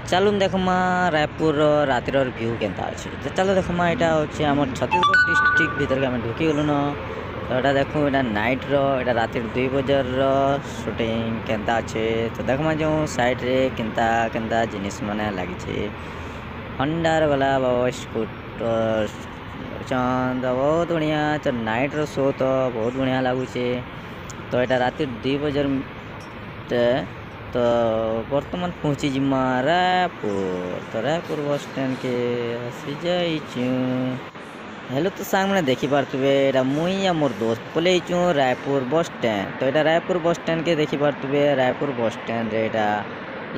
चलून देखमा रायपुर रातिर व्यू केनता अच्छे। तो चलो देखमा यहाँ हूँ आम छत्तीसगढ़ डिस्ट्रिक्ट भीतर के ढुकी गलुन। तो यहाँ देखूँ यहाँ नाइट रा रात 2 बजे शूटिंग केनता अच्छे। तो देखमा जो साइड रे केनता केनता जिनिस माने लगी हंडार वाला बाबा स्कूटर चंद बहुत बढ़िया। तो नाइट रो शो तो बहुत बढ़िया लगुचे। तो यहाँ रात 2 बजे तो बर्तमान पहुँची जिमा रायपुर। तो रायपुर बस स्टैंड के आसी जाइचु। हेलो तो सांग मैंने देखी पार्थुबे एटा मुई या मोर दोस्त पलैचु रायपुर बस स्टैंड। तो यहाँ रायपुर बस स्टैंड के देखी पार्थुबे रायपुर बस स्टैंड रे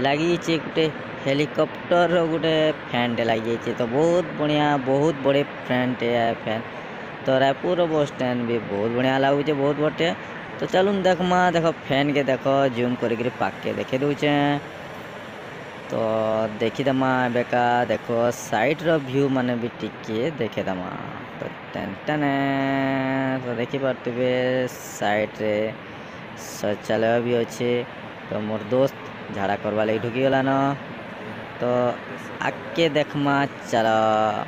लगी गोटे हेलिकॉप्टर गोटे फैन लगी। तो बहुत बढ़िया बहुत बड़े फैन फैन। तो रायपुर बस स्टैंड भी बहुत बढ़िया लगुचे बहुत बटे। तो चलून देखमा देख फैन के देख जूम करके पाक के देखे दूचे। तो देखीदमा बेका देख साइड रो व्यू माने भी टिके देखेदमा। तो टेन तो देखी पार्थे साइड रे शौचालय भी अच्छे। तो मोर दोस्त झाड़ा करवा लगी ढुकी गला न। तो आगे देखमा चलो।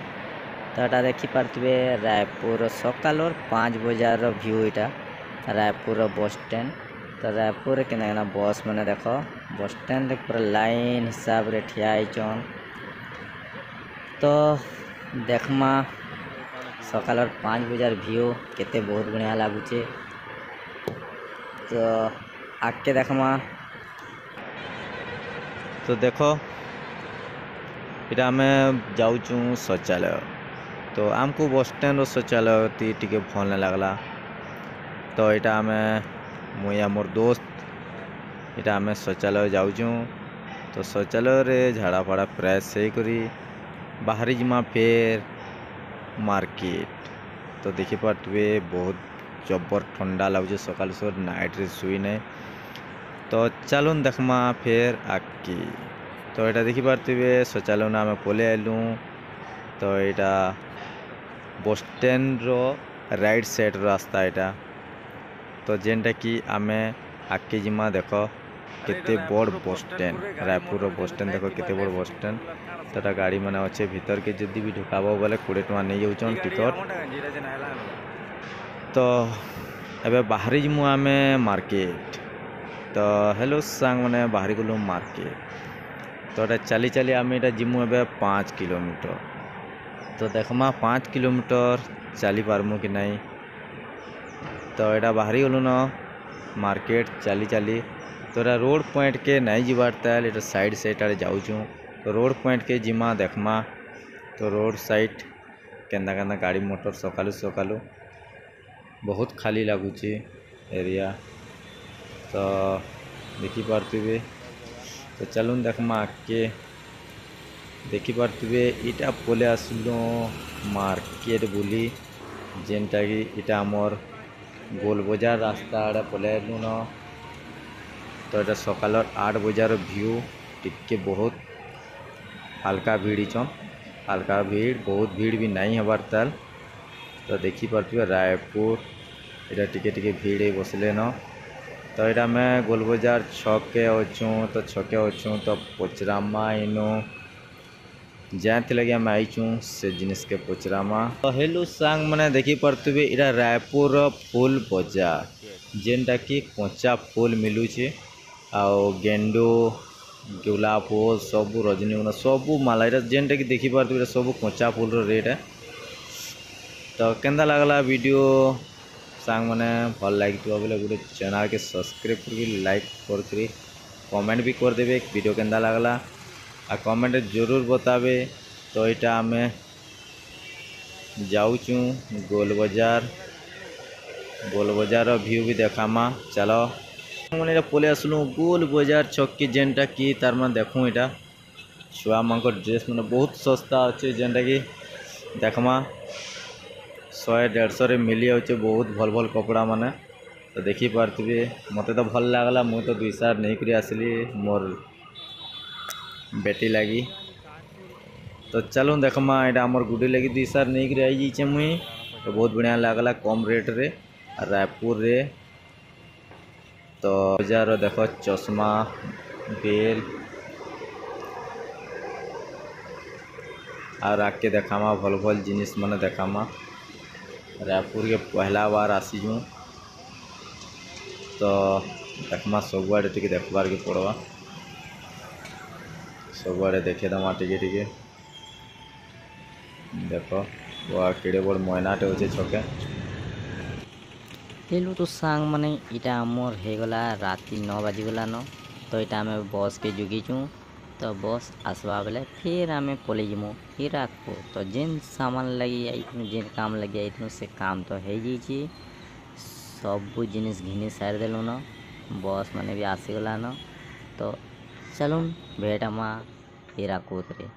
तो यहाँ देखी पार्थे रायपुर सकाल 5 बजार व्यू इटा रायपुर बस स्टैंड। तो रायपुर के बस मैंने देख बस स्टैंड पूरा लाइन हिसाब रे ठिया चन। तो देखमा सकाल 5 बजार व्यू केते बहुत बढ़िया लगुचे। तो आगे देखमा तो देखो इटा आम जाऊँ शौचालय। तो आमको बस स्टैंड शौचालय टी भल नहीं लगला। तो यहाँ आम मुया मोर दोस्त यहाँ आम शौचालय जाऊँ। तो शौचालय रे झाड़ा फाड़ा फ्रेश से करी बाहरी जिमा फेर मार्केट। तो देखी पार्थे बहुत जबर ठंडा लगुचे सकाल सर नाइट रे शुई नहीं। तो चलून देखमा फेर आगे। तो यहाँ देखी पार्थे शौचालय ना आम पले आलू। तो यहाँ bus stand row right side रास्ता यहाँ। तो जेनटा कि आमे आके जिमा देख केते बड़ bus stand Raipur bus stand देख केते बड़ बस स्टैंड। तो गाड़ी मैंने अच्छे भीतर के जदि भी ढुकाब बोले 20 टका नहीं जाऊन टिकट। तो एबे बाहरी जिमु आमे मार्केट। तो हेलो सांग मैंने बाहरी गलु मार्केट। तो ये चली चली आम ये जिमु एबे 5 किलोमीटर। तो देखमा 5 किलोमीटर चली पारमु कि नहीं। तो यहाँ बाहरी गलु न मार्केट चली चली। तो यहाँ रोड पॉइंट के नहीं जीवार ताल साइड से जाऊँ। तो रोड पॉइंट के जिमा देखमा। तो रोड साइड केंदा केंदा गाड़ी मोटर सकालू सकालू बहुत खाली लगुची एरिया। तो देखी पार्थे। तो चलून देखमा आगे देखी पार्थे इटा पले आसलु मार्केट बुली जेनटा कि इटा आमर गोल बजार रास्ता आड़े पले आलू न। तो यहाँ सकाल 8 बजार व्यू टिके बहुत हल्का भीड़ चन हल्का भीड़ बहुत भीड़ भी नहीं हबार ताल। तो देखी पार्थे रायपुर यहाँ टिके भीड़ बसले न। तो यहाँ मैं गोल बजार छके अच्छू। तो छके अच्छू तो पचरामा इनो जहाँ लगे आम आईचु से जिनिस के पचरामा। तो हेलो सांग मैंने देखी पार्थे इरा रायपुर फूल बजार जेनटा कि कच्चा फूल मिलूचे आओ गेंडू गुलाब फूल सबू रजनीगंधा सबू माला जेनटा कि देखी पार्थे सब कच्चा फूल रेट है। तो केंदा लगला वीडियो सांग मैंने भल लगी बोले गोटे चैनल के सब्सक्राइब कर लाइक कर कमेंट भी कर देवे वीडियो केंदा लगला आ कमेंट जरूर बतावे। तो यहाँ आम जाऊँ गोल बजार व्यू भी देखामा। चलो मैंने पले आसलु गोल बजार छक की जेनटा कि तार मैं देखूँ यहाँ छुआ मान ड्रेस मैंने बहुत सस्ता अच्छे जेनटा कि देखमा 100-150 रे मिली जाऊे बहुत भल भल कपड़ा माने। तो देखी पार्थे मत तो भल लगला मुझे तो 2 सार नहीं कर आसली मोर बेटी लगी। तो चलो देखमा यहाँ आमर गुडी लगी 2 सार नहीं कर आई मुई। तो बहुत बढ़िया लगला कम रेट रे रायपुर रे। तो बजार देख चश्मा बेल और आके देखामा भल भल जिनिस मन देखामा। रायपुर के पहला बार आसीजूँ तो देखमा सबुआड़े टिके देखबार के पड़वा। सबुआड़े देखे दमा टिके देख वह केड़े बड़ मयनाटे अच्छे छके। हेलो तो सांग माने इटा आमर हेगला राति 9 बाजिगलान। तो इटा आमे बस के जुगिचुँ तो बस आसवा बेले फिर आमे पलि जिमु हिराकपुर। तो जेन सामान लगी आइथनु जेन काम लगी आइथनु से काम तो है जाइए। सबु जिनिस घिनी सारी देलु न बस माने भी आसीगलान। तो चलुन भेटमा हिराकूद रे।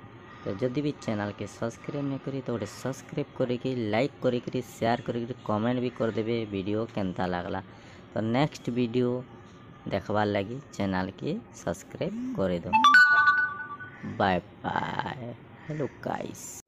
तो जदि भी चैनल के सब्सक्राइब नहीं करी तो सब्सक्राइब करी लाइक करी शेयर करी कमेंट भी कर देबे वीडियो केनता लागला। तो नेक्स्ट वीडियो देखबार लगी चैनल के सब्सक्राइब कर दो। Bye bye hello guys.